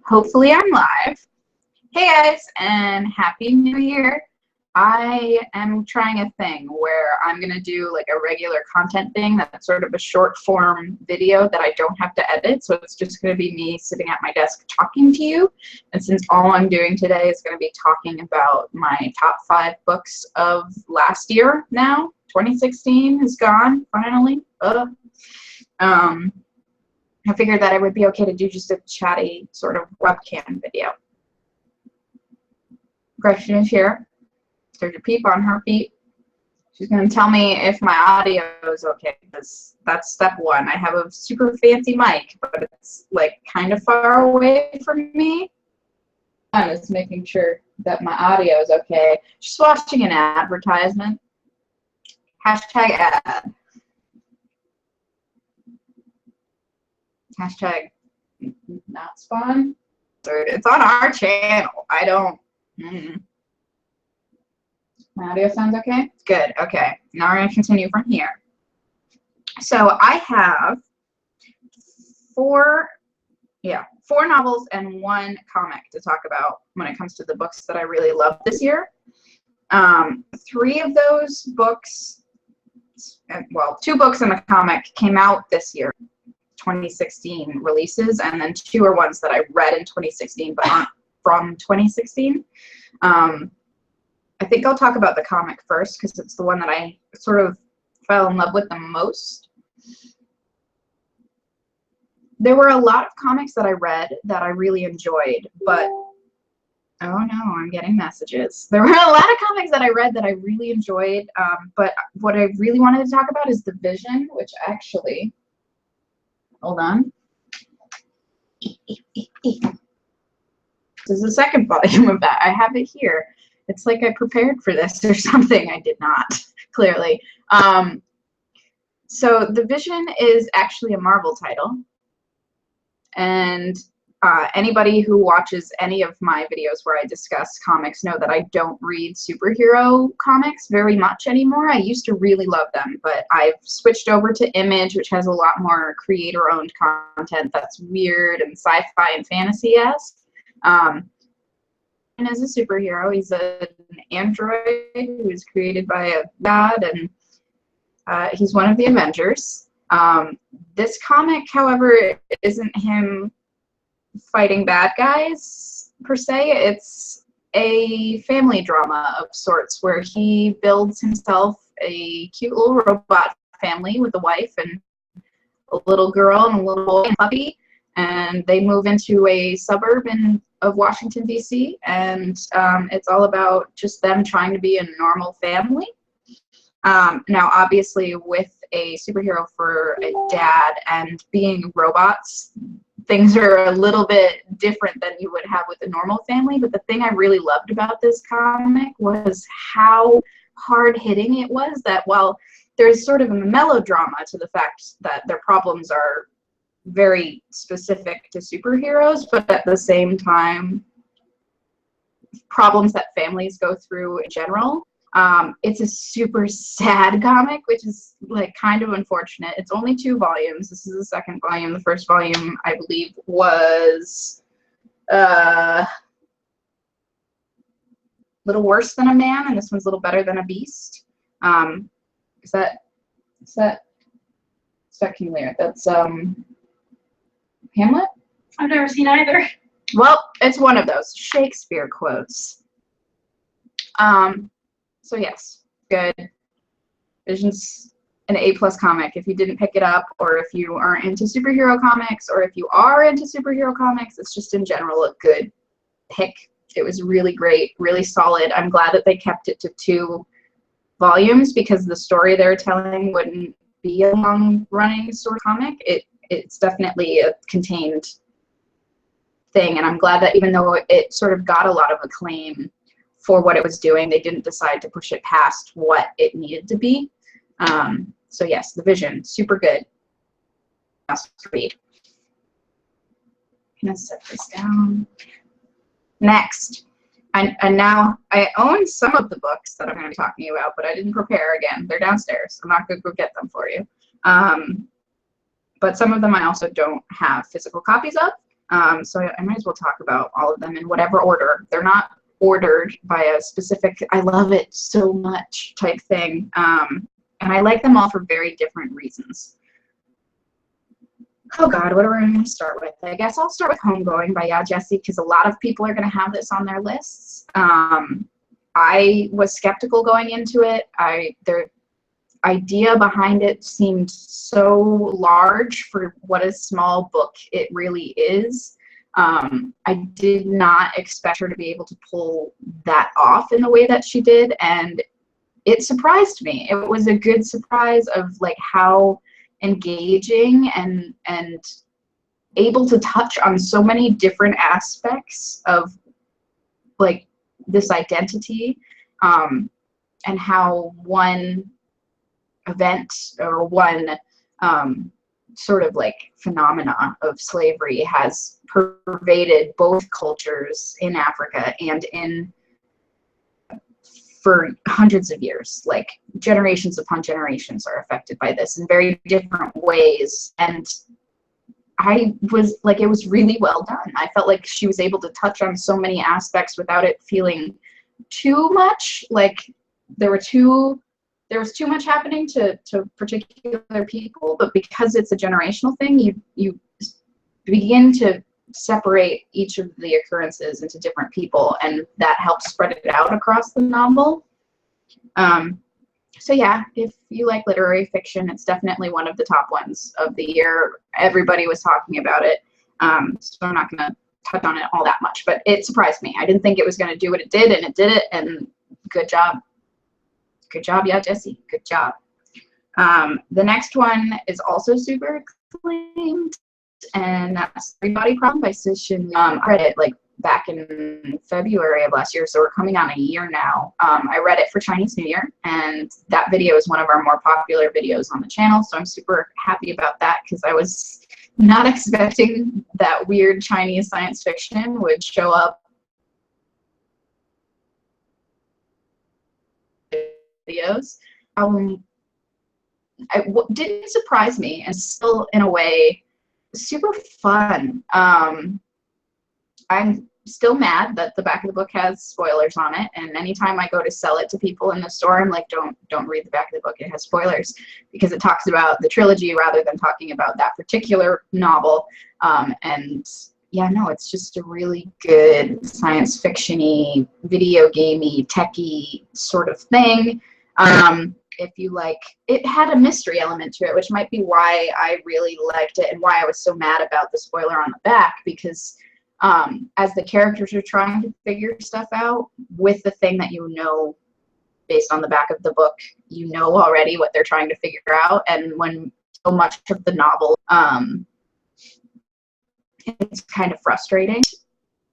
Hopefully I'm live. Hey guys, and Happy New Year. I am trying a thing where I'm going to do like a regular content thing that's sort of a short form video that I don't have to edit. So it's just going to be me sitting at my desk talking to you. And since all I'm doing today is going to be talking about my top 5 books of last year now, 2016 is gone, finally. I figured that it would be okay to do just a chatty sort of webcam video. Gretchen is here. There's a peep on her feet. She's going to tell me if my audio is okay, because that's step 1. I have a super fancy mic, but it's like kind of far away from me. I'm just making sure that my audio is okay. Just watching an advertisement. Hashtag ad. Hashtag not spawn. It's on our channel. I don't. My audio sounds okay? Good. Okay. Now we're going to continue from here. So I have 4 novels and 1 comic to talk about when it comes to the books that I really loved this year. 3 of those books, well, 2 books and a comic came out this year. 2016 releases, and then 2 are ones that I read in 2016 but aren't from 2016. I think I'll talk about the comic first because it's the one that I sort of fell in love with the most. There were a lot of comics that I read that I really enjoyed, but oh no, I'm getting messages. There were a lot of comics that I read that I really enjoyed, but what I really wanted to talk about is The Vision, which actually, hold on. This is the second volume of that. I have it here. It's like I prepared for this or something. I did not, clearly. So The Vision is actually a Marvel title. And anybody who watches any of my videos where I discuss comics know that I don't read superhero comics very much anymore. I used to really love them, but I've switched over to Image, which has a lot more creator-owned content that's weird and sci-fi and fantasy-esque. And as a superhero, he's an android who is created by a god, and he's one of the Avengers. This comic, however, isn't him fighting bad guys per se. It's a family drama of sorts where he builds himself a cute little robot family with a wife and a little girl and a little boy and puppy, and they move into a suburb of Washington, D.C., and it's all about just them trying to be a normal family. Now, obviously, with a superhero for a dad and being robots, things are a little bit different than you would have with a normal family, but the thing I really loved about this comic was how hard-hitting it was, that while there's sort of a melodrama to the fact that their problems are very specific to superheroes, but at the same time, problems that families go through in general. It's a super sad comic, which is like kind of unfortunate. It's only 2 volumes. This is the second volume. The first volume, I believe, was Little Worse Than a Man, and this one's a Little Better Than a Beast. Is that King Lear? That's Hamlet? I've never seen either. Well, it's one of those Shakespeare quotes. So yes, good. Vision's an A+ comic. If you didn't pick it up, or if you aren't into superhero comics, or if you are into superhero comics, it's just in general a good pick. It was really great, really solid. I'm glad that they kept it to 2 volumes because the story they're telling wouldn't be a long-running sort of comic. It's definitely a contained thing, and I'm glad that even though it sort of got a lot of acclaim for what it was doing, they didn't decide to push it past what it needed to be. So yes, The Vision, super good. Must read. I'm gonna set this down. Next, and now I own some of the books that I'm going to be talking about, but I didn't prepare again. They're downstairs. I'm not going to go get them for you. But some of them I also don't have physical copies of. So I might as well talk about all of them in whatever order. They're not ordered by a specific, I love it so much type thing. And I like them all for very different reasons. Oh God, what are we going to start with? I guess I'll start with Homegoing by Yeah Jessie, because a lot of people are going to have this on their lists. I was skeptical going into it. The idea behind it seemed so large for what a small book it really is. I did not expect her to be able to pull that off in the way that she did, and it surprised me. It was a good surprise of like how engaging and able to touch on so many different aspects of like this identity, and how one event or one sort of like phenomena of slavery has pervaded both cultures in Africa and for hundreds of years. Like generations upon generations are affected by this in very different ways. And I was like, it was really well done. I felt like she was able to touch on so many aspects without it feeling too much like there was too much happening to particular people, but because it's a generational thing, you begin to separate each of the occurrences into different people, and that helps spread it out across the novel. So yeah, if you like literary fiction, it's definitely one of the top ones of the year. Everybody was talking about it, so I'm not going to touch on it all that much, but it surprised me. I didn't think it was going to do what it did, and it did it, and good job. Good job, Yeah Jessie, good job. The next one is also super acclaimed, and that's Three Body Problem by Sishin. I read it like back in February of last year, so we're coming on a year now. I read it for Chinese New Year, and that video is one of our more popular videos on the channel, so I'm super happy about that, because I was not expecting that weird Chinese science fiction would show up videos. Didn't surprise me, and still in a way super fun. I'm still mad that the back of the book has spoilers on it, and anytime I go to sell it to people in the store, I'm like, don't read the back of the book, it has spoilers, because it talks about the trilogy rather than talking about that particular novel. And yeah, no, it's just a really good science fiction-y, video gamey, techy sort of thing. If you like, it had a mystery element to it, which might be why I really liked it and why I was so mad about the spoiler on the back, because as the characters are trying to figure stuff out with the thing that you know based on the back of the book, you know already what they're trying to figure out. And when so much of the novel, it's kind of frustrating.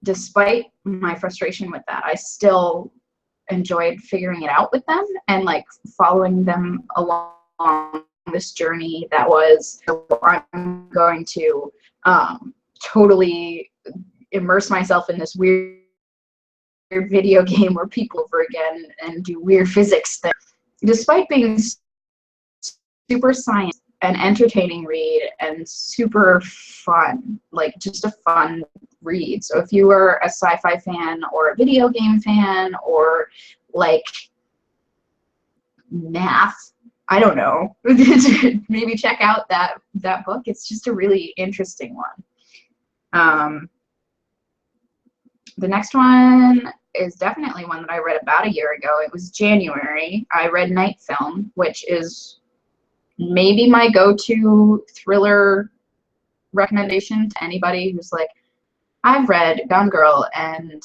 Despite my frustration with that, I still enjoyed figuring it out with them and like following them along this journey that was, I'm going to totally immerse myself in this weird video game where people over again and do weird physics things. Despite being super science, an entertaining read and super fun, like just a fun read. So if you are a sci-fi fan or a video game fan or like math, I don't know, maybe check out that book. It's just a really interesting one. The next one is definitely one that I read about a year ago. It was January. I read Night Film, which is maybe my go-to thriller recommendation to anybody who's like, I've read Gone Girl and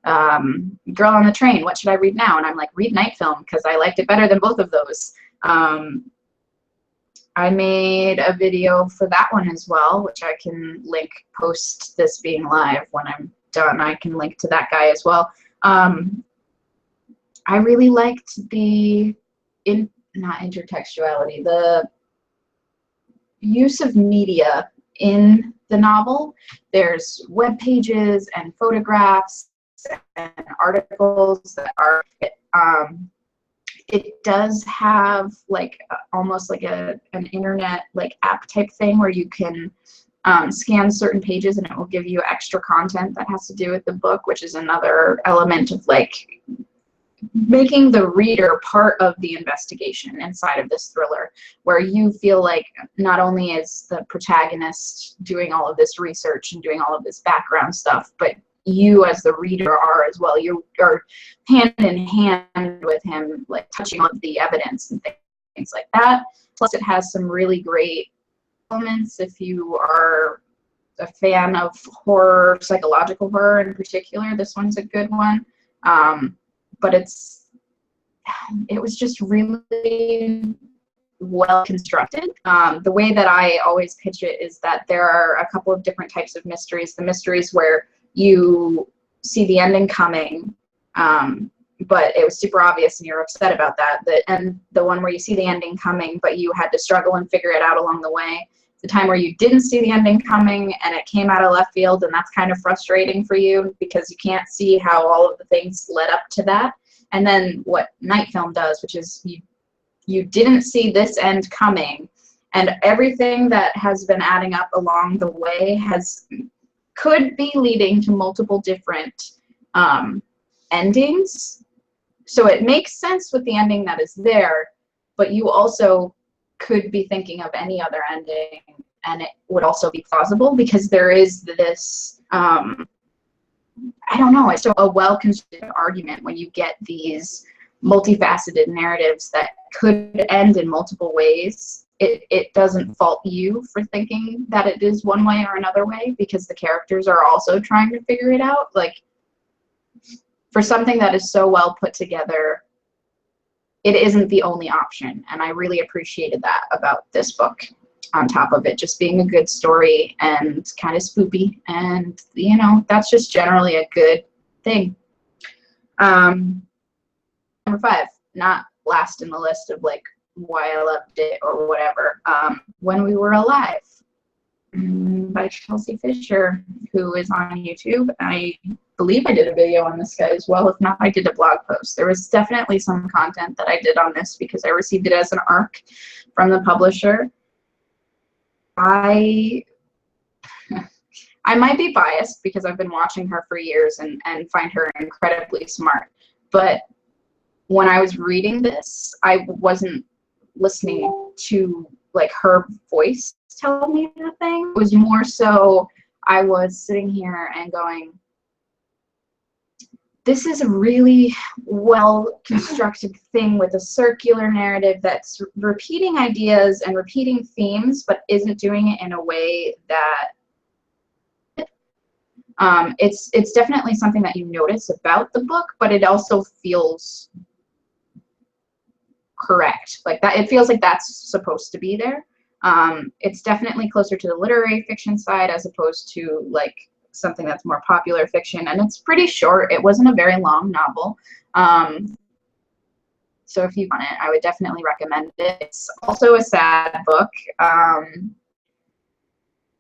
Girl on the Train, what should I read now? And I'm like, read Night Film, because I liked it better than both of those. I made a video for that one as well, which I can link post this being live. When I'm done, I can link to that guy as well. I really liked the not intertextuality, the use of media in the novel. There's web pages and photographs and articles that are, it does have like almost like an internet like app type thing where you can scans certain pages and it will give you extra content that has to do with the book, which is another element of like making the reader part of the investigation inside of this thriller, where you feel like not only is the protagonist doing all of this research and doing all of this background stuff, but you as the reader are as well. You are hand in hand with him, like touching on the evidence and things like that. Plus it has some really great elements if you are a fan of horror, psychological horror in particular. This one's a good one. But it was just really well constructed. The way that I always pitch it is that there are a couple of different types of mysteries. The mysteries where you see the ending coming, but it was super obvious and you're upset about that. And the one where you see the ending coming, but you had to struggle and figure it out along the way. The time where you didn't see the ending coming and it came out of left field, and that's kind of frustrating for you because you can't see how all of the things led up to that. And then what Night Film does, which is you didn't see this end coming, and everything that has been adding up along the way could be leading to multiple different endings. So it makes sense with the ending that is there, but you also could be thinking of any other ending and it would also be plausible, because there is this I don't know, it's a well-constructed argument when you get these multifaceted narratives that could end in multiple ways. It doesn't fault you for thinking that it is one way or another way, because the characters are also trying to figure it out. Like, for something that is so well put together, it isn't the only option, and I really appreciated that about this book, on top of it just being a good story and kind of spoopy, and you know, that's just generally a good thing. Number 5, not last in the list of like why I loved it or whatever, When We Were Alive by Chelsea Fisher, who is on YouTube. I believe I did a video on this guy as well. If not, I did a blog post. There was definitely some content that I did on this because I received it as an ARC from the publisher. I might be biased because I've been watching her for years and find her incredibly smart. But when I was reading this, I wasn't listening to like her voice tell me anything. It was more so I was sitting here and going, this is a really well constructed thing with a circular narrative that's repeating ideas and repeating themes, but isn't doing it in a way that it's definitely something that you notice about the book, but it also feels correct. Like that, it feels like that's supposed to be there. It's definitely closer to the literary fiction side as opposed to like something that's more popular fiction, and it's pretty short. It wasn't a very long novel. So if you want it, I would definitely recommend it. It's also a sad book.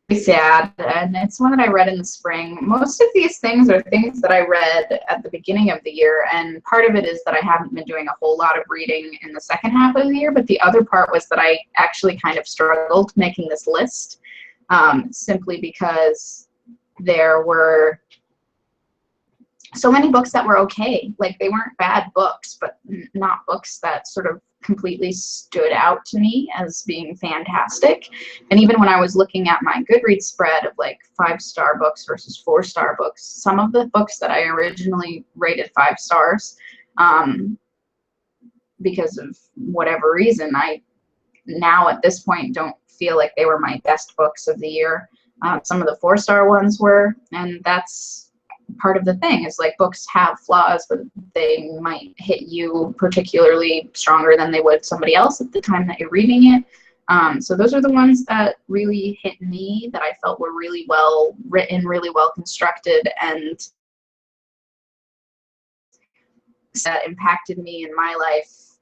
Sad, and it's one that I read in the spring. Most of these things are things that I read at the beginning of the year, and part of it is that I haven't been doing a whole lot of reading in the second half of the year, but the other part was that I actually kind of struggled making this list, simply because there were so many books that were okay. Like, they weren't bad books, but not books that sort of completely stood out to me as being fantastic. And even when I was looking at my Goodreads spread of like 5-star books versus 4-star books, some of the books that I originally rated 5 stars, because of whatever reason, I now at this point don't feel like they were my best books of the year. Some of the 4-star ones were, and that's part of the thing, is like books have flaws, but they might hit you particularly stronger than they would somebody else at the time that you're reading it. So those are the ones that really hit me, that I felt were really well written, really well constructed, and that impacted me in my life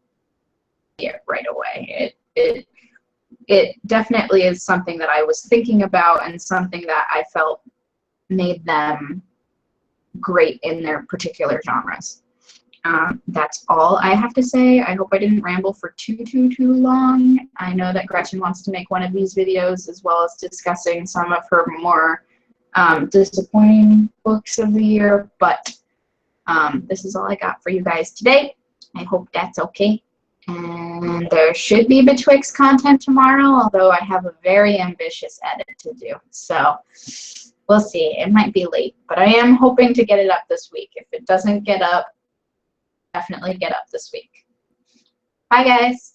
right away. It definitely is something that I was thinking about, and something that I felt made them great in their particular genres. That's all I have to say. I hope I didn't ramble for too long. I know that Gretchen wants to make one of these videos as well as discussing some of her more disappointing books of the year, but this is all I got for you guys today. I hope that's okay. And there should be Betwixt content tomorrow, although I have a very ambitious edit to do. So we'll see. It might be late, but I am hoping to get it up this week. If it doesn't get up, definitely get up this week. Bye, guys.